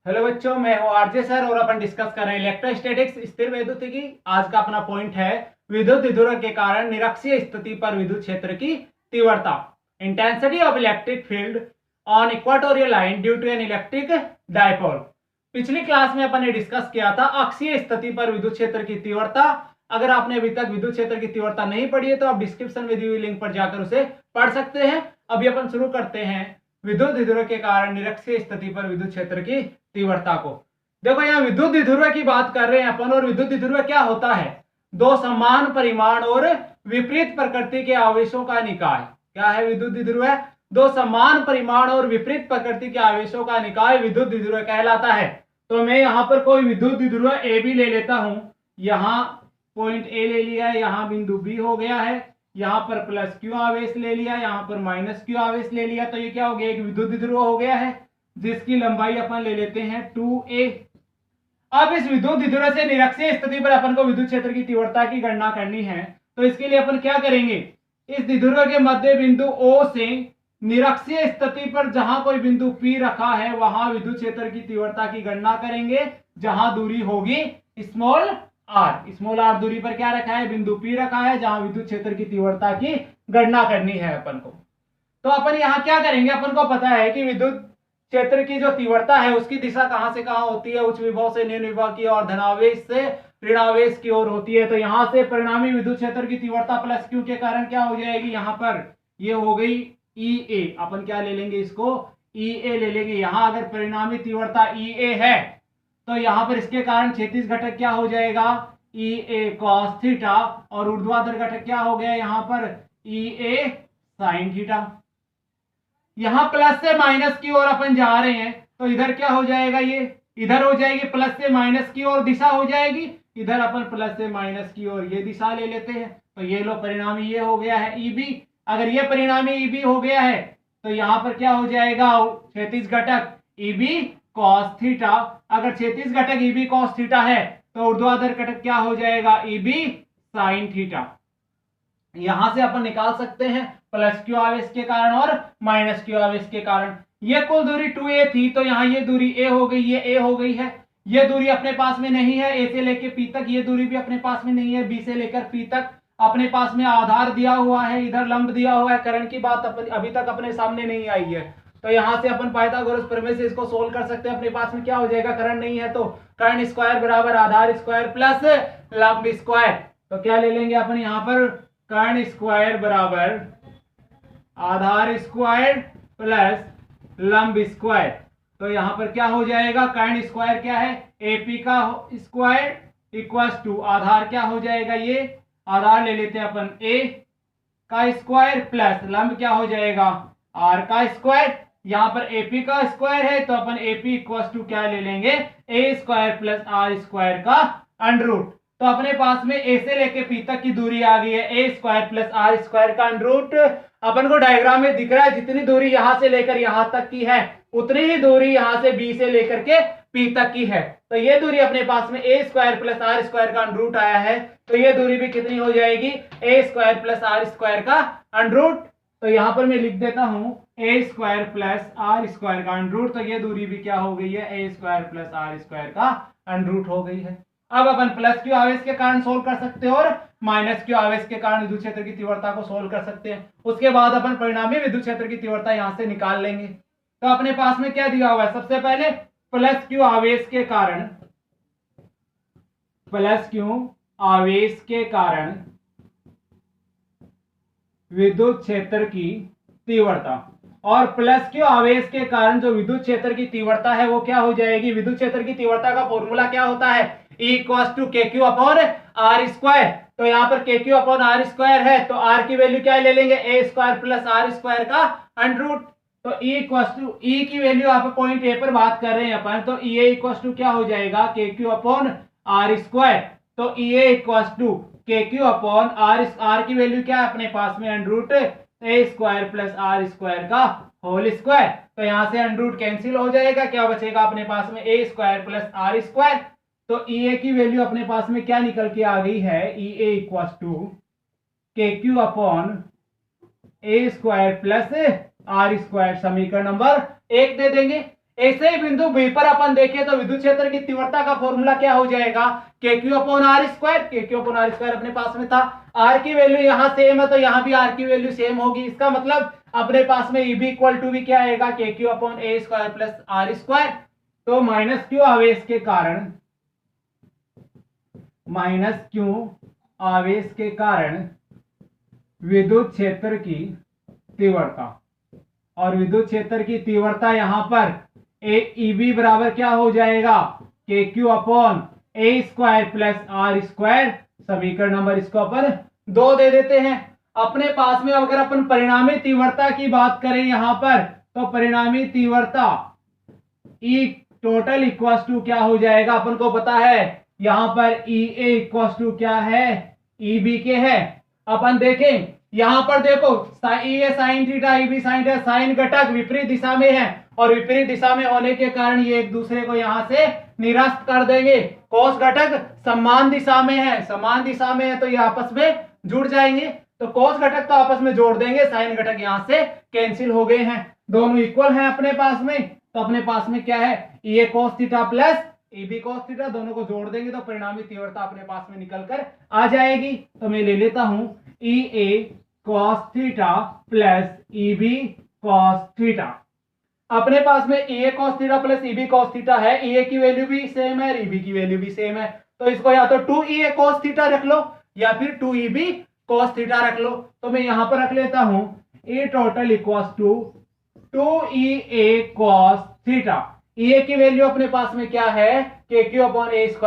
Hello बच्चों, मैं हूं आरजे सर और अपन डिस्कस कर रहे हैं इलेक्ट्रोस्टैटिक्स स्थिर वैद्युतिकी। आज का अपना पॉइंट है विद्युत विधुर के कारण निरक्षीय स्थिति पर विद्युत क्षेत्र की तीव्रता, intensity of electric field on equatorial line due to an electric dipole. पिछली क्लास में अपन ने डिस्कस किया था अक्षीय स्थिति पर विद्युत क्षेत्र की तीव्रता। अगर आपने अभी तक विद्युत क्षेत्र की तीव्रता नहीं पढ़ी है तो आप डिस्क्रिप्शन में दी हुई लिंक पर जाकर उसे पढ़ सकते हैं। अभी अपन शुरू करते हैं विद्युत विधुर के कारण निरक्षीय स्थिति पर विद्युत क्षेत्र की तीव्रता को। देखो, यहाँ विद्युत द्विध्रुव की बात कर रहे हैं अपन, और विद्युत द्विध्रुव क्या होता है? दो समान परिमाण और विपरीत प्रकृति के आवेशों का निकाय। क्या है विद्युत द्विध्रुव? दो समान परिमाण और विपरीत प्रकृति के आवेशों का निकाय विद्युत द्विध्रुव कहलाता है। तो मैं यहाँ पर कोई विद्युत द्विध्रुव ए भी ले लेता हूं। यहाँ पॉइंट ए ले लिया है, यहाँ बिंदु बी हो गया है, यहाँ पर प्लस क्यू आवेश ले लिया, यहाँ पर माइनस क्यू आवेश ले लिया। तो ये क्या हो गया? एक विद्युत द्विध्रुव हो गया है जिसकी लंबाई अपन ले लेते हैं 2a। अब इस विद्युत द्विध्रुव से निरक्षीय स्थिति पर अपन को विद्युत क्षेत्र की तीव्रता की गणना करनी है। तो इसके लिए अपन क्या करेंगे? इस द्विध्रुव के मध्य बिंदु O से निरक्षीय स्थिति पर जहां कोई बिंदु P रखा है वहां विद्युत क्षेत्र की तीव्रता की गणना करेंगे, जहां दूरी होगी स्मॉल r। स्मॉल r दूरी पर क्या रखा है? बिंदु P रखा है, जहां विद्युत क्षेत्र की तीव्रता की गणना करनी है अपन को। तो अपन यहाँ क्या करेंगे? अपन को पता है कि विद्युत क्षेत्र की जो तीव्रता है उसकी दिशा कहां से कहां होती है? उच्च विभव से निम्न विभव की और धनावेश से ऋणावेश की ओर होती है। तो यहां से परिणामी विद्युत क्षेत्र की तीव्रता प्लस क्यू के कारण क्या हो जाएगी? यहाँ पर ये हो गई EA। अपन क्या ले लेंगे? इसको EA ले लेंगे। यहाँ अगर परिणामी तीव्रता EA है तो यहाँ पर इसके कारण क्षैतिज घटक क्या हो जाएगा? EA cos थीटा, और ऊर्ध्वाधर घटक क्या हो गया यहाँ पर? EA sin theta. यहां प्लस से माइनस की ओर अपन जा रहे हैं तो इधर क्या हो जाएगा? ये इधर हो जाएगी प्लस से माइनस की ओर दिशा हो जाएगी। इधर अपन प्लस से माइनस की ओर ये दिशा ले लेते हैं। तो ये लो परिणामी ये हो गया है EB। अगर ये परिणामी EB हो गया है तो यहां पर क्या हो जाएगा? क्षैतिज घटक EB cos थीटा। अगर क्षैतिज घटक EB cos थीटा है तो ऊर्ध्वाधर घटक क्या हो जाएगा? EB sin theta. यहां से अपन निकाल सकते हैं प्लस क्यू आवेश के कारण और माइनस क्यू आवेश के कारण। ये कुल दूरी 2a थी, तो यहाँ ये दूरी a हो गई, ये a हो गई है। ये दूरी अपने पास में नहीं है, a से लेकर p तक। ये दूरी भी अपने पास में नहीं है, b से लेकर p तक। अपने पास में आधार दिया हुआ है, इधर लंब दिया हुआ है। करंट की बात अभी तक अपने सामने नहीं आई है। तो यहाँ से अपन पाइथागोरस प्रमेय से इसको सोल्व कर सकते हैं। अपने पास में क्या हो जाएगा? करंट नहीं है तो करंट स्क्वायर बराबर आधार स्क्वायर प्लस लंब स्क्वायर। तो क्या ले लेंगे अपन यहाँ पर? करंट स्क्वायर बराबर आधार स्क्वायर प्लस लंब स्क्वायर। तो यहां पर क्या हो जाएगा? करंट स्क्वायर क्या है? AP का स्क्वायर इक्वल्स टू आधार क्या हो जाएगा? ये आधार ले लेते हैं अपन A का स्क्वायर प्लस लंब क्या हो जाएगा? R का स्क्वायर। यहां पर AP का स्क्वायर है तो अपन AP इक्वल्स टू क्या ले लेंगे? A square plus R square का अंडर रूट। तो अपने पास में A से लेके P तक की दूरी आ गई है A square plus R square का अंडर रूट। अपन को डायग्राम में दिख रहा है जितनी दूरी यहां से लेकर यहां तक की है उतनी ही दूरी यहां से B से लेकर के P तक की है। तो ये दूरी अपने पास में A square plus R square का अंडर रूट आया है। तो ये दूरी भी कितनी हो जाएगी? A square plus R square का अंडर रूट। तो यहां पर मैं लिख देता हूं A square plus R square का अंडर रूट। तो ये दूरी भी क्या हो गई है? A square plus R square का अंडर रूट हो गई है। अब अपन प्लस क्यू आवेश के कारण सोल्व कर सकते हैं और माइनस क्यू आवेश के कारण विद्युत क्षेत्र की तीव्रता को सोल्व कर सकते हैं। उसके बाद अपन परिणामी विद्युत क्षेत्र की तीव्रता यहां से निकाल लेंगे। तो अपने पास में क्या दिया हुआ है? सबसे पहले प्लस क्यू आवेश के कारण, प्लस क्यू आवेश के कारण विद्युत क्षेत्र की तीव्रता, और प्लस क्यू आवेश के कारण जो विद्युत क्षेत्र की तीव्रता है वो क्या हो जाएगी? विद्युत क्षेत्र की तीव्रता का फॉर्मूला क्या होता है? E equals to KQ upon R square. तो यहाँ पर KQ अपॉन R स्क्वायर है तो R की वैल्यू क्या ले लेंगे? A square plus R square का अंडर रूट। तो E इक्वल्स टू E की वैल्यू आप पॉइंट A पर बात कर रहे हैं अपन, तो EA इक्वल्स टू क्या हो जाएगा? KQ upon R square. तो EA equals to KQ upon R की वैल्यू क्या है अपने पास में? Under root A square plus R square का होल स्क्वायर। तो यहां से अंडर रूट कैंसिल हो जाएगा, क्या बचेगा अपने पास में? A square plus R square. तो EA की वैल्यू अपने पास में क्या निकल के आ गई है? EA equals to KQ upon A square plus R square. समीकरण नंबर 1 दे देंगे। ऐसे ही बिंदु बी पर अपन देखें तो विद्युत क्षेत्र की तीव्रता का फॉर्मूला क्या हो जाएगा, KQ/R²। KQ/R² अपने पास में था, आर की वैल्यू यहाँ सेम है तो यहाँ भी आर की वैल्यू सेम होगी। इसका मतलब अपने पास में EB इक्वल टू भी क्या आएगा, KQ/A² + R²। तो -Q आवेश के कारण विद्युत क्षेत्र की तीव्रता, और विद्युत क्षेत्र की तीव्रता यहां पर EB बराबर क्या हो जाएगा, KQ/A² + R²। समीकरण नंबर इसको अपन 2 दे देते हैं। अपने पास में अगर अपन परिणामी तीव्रता की बात करें यहां पर, तो परिणामी तीव्रता E टोटल इक्वल्स टू क्या हो जाएगा, अपन को पता है यहां पर EA इक्वल्स टू क्या है, EB के है। अपन देखें यहां पर देखो EA sin theta, EB sin theta, sine घटक विपरीत दिशा में है और विपरीत दिशा में होने के कारण ये एक दूसरे को यहां से निरस्त कर देंगे। कोस घटक समान दिशा में है, समान दिशा में है तो ये आपस में जुड़ जाएंगे, तो कोस घटक तो आपस में जोड़ देंगे, साइन घटक यहां से कैंसिल हो गए हैं, दोनों इक्वल हैं अपने पास में। तो अपने पास में क्या है, EA cos theta + EB cos theta, दोनों को जोड़ देंगे तो परिणामी तीव्रता अपने पास में निकल कर आ जाएगी। तो मैं ले लेता हूं EA cos theta + EB cos theta. अपने पास में EA cos theta + EB cos theta है, EA की वैल्यू भी सेम है, EB की वैल्यू भी सेम है, तो इसको या तो 2EA cos थीटा रख लो या फिर 2EB cos थीटा रख लो। तो मैं यहां पर रख लेता हूं E total equals to 2EA cos theta. EA की वैल्यू अपने पास में क्या है, KQ/A² +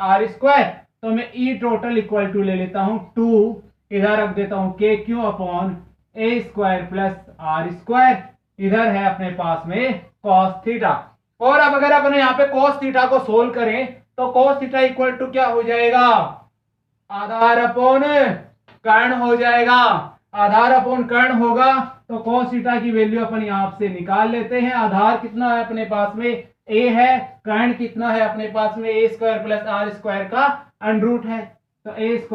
R²। तो मैं E टोटल इक्वल टू ले लेता हूं 2, इधर रख देता हूं KQ/A² + R², इधर है अपने पास में cos थीटा। और अब अगर अपन यहाँ पे cos थीटा को सोल्व करें तो cos थीटा इक्वल टू क्या हो जाएगा, आधार अपॉन कर्ण हो जाएगा। आधार अपॉन कर्ण होगा तो cos थीटा की वैल्यू अपन यहां से निकाल लेते हैं। आधार कितना है अपने पास में, A है, कर्ण कितना है अपने पास में, A² + R² का अंडरूट है, तो A² +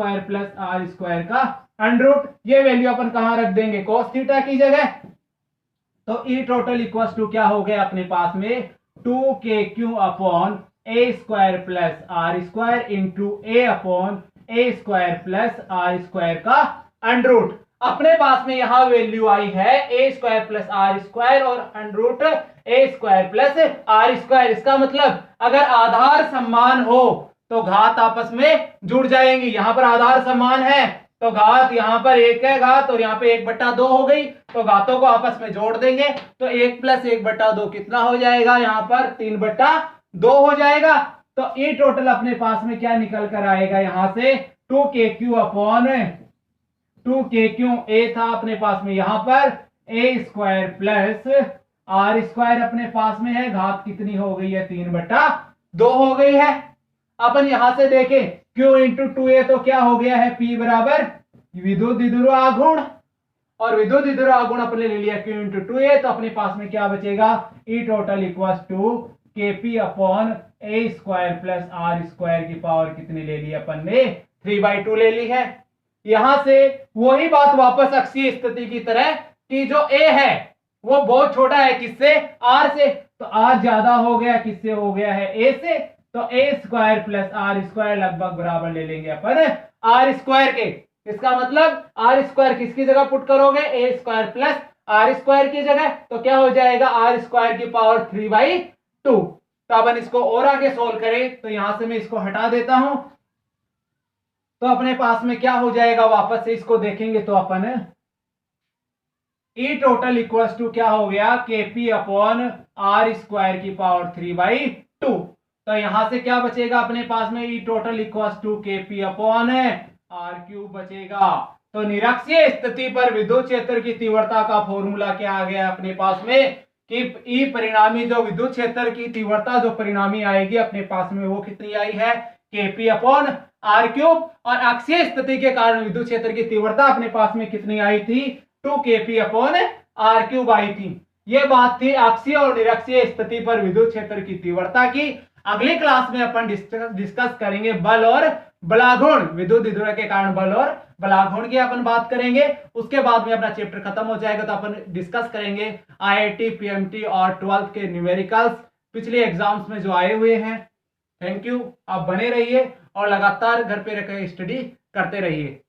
R² का अंडरूट। ये वैल्यू अपन कहां रख देंगे, cos थीटा की जगह। तो E टोटल इक्वल्स टू क्या हो गया अपने पास में, 2KQ/A² + R² into A/A² + R² का अंडरूट। अपने पास में यहां वैल्यू आई है A² + R² और अंडरूट A² + R²। इसका मतलब अगर आधार समान हो तो घात आपस में जुड़ जाएंगी। यहां पर आधार समान है तो घात यहां पर 1 है घात और यहां पे 1/2 हो गई, तो घातों को आपस में जोड़ देंगे तो 1 + 1/2 कितना हो जाएगा, यहां पर 3/2 हो जाएगा। तो E टोटल अपने पास में क्या निकल कर आएगा, यहां से 2KQ A था अपने पास में, यहां पर A² + R² अपने पास में है, घात कितनी हो गई है, 3/2 हो गई है। अपन यहां से देखें Q × 2A तो क्या हो गया है, P बराबर विद्युत द्विध्रुव आघूर्ण, और विद्युत द्विध्रुव आघूर्ण अपने ले लिया Q × 2A, तो अपने पास में क्या बचेगा, E total equals to KP/A² + R² की पावर कितनी ले ली अपन ने, 3/2 ले ली है। यहां से वही बात वापस अक्षीय स्थिति की तरह कि जो A है वो बहुत छोटा है किससे, R से, तो R ज्यादा हो गया, किससे हो गया है, A से, तो A² + R² लगभग बराबर ले लेंगे अपन R² के। इसका मतलब R² किसकी जगह पुट करोगे, A² + R² की जगह, तो क्या हो जाएगा, R² की पावर 3/2। तो अपन इसको और आगे सोल्व करें तो यहां से मैं इसको हटा देता हूं, तो अपने पास में क्या हो जाएगा, वापस से इसको देखेंगे तो अपन E टोटल इक्वल्स टू क्या हो गया, KP/R² की पावर 3/2। तो यहां से क्या बचेगा अपने पास में, E total equals to KP/R³ बचेगा। तो निरक्षीय स्थिति पर विद्युत क्षेत्र की तीव्रता का फॉर्मूला क्या आ गया अपने पास में, कि E परिणामी जो विद्युत क्षेत्र की तीव्रता जो परिणामी आएगी अपने पास में वो कितनी आई है, KP/R³, और अक्षीय स्थिति के कारण विद्युत क्षेत्र की तीव्रता अपने पास में कितनी आई थी, 2KP/R³ आई थी। यह बात थी अक्षीय और निरक्षीय स्थिति पर विद्युत क्षेत्र की तीव्रता की। अगली क्लास में अपन डिस्कस करेंगे बल और बलाघूर्ण, विद्युत विधुरक के कारण बल और बलाघूर्ण की अपन बात करेंगे। उसके बाद में अपना चैप्टर खत्म हो जाएगा तो अपन डिस्कस करेंगे आईआईटी, पीएमटी और 12th के न्यूमेरिकल्स पिछले एग्जाम्स में जो आए हुए हैं। थैंक यू, आप बने रहिए और लगातार घर पे रह स्टडी करते रहिए।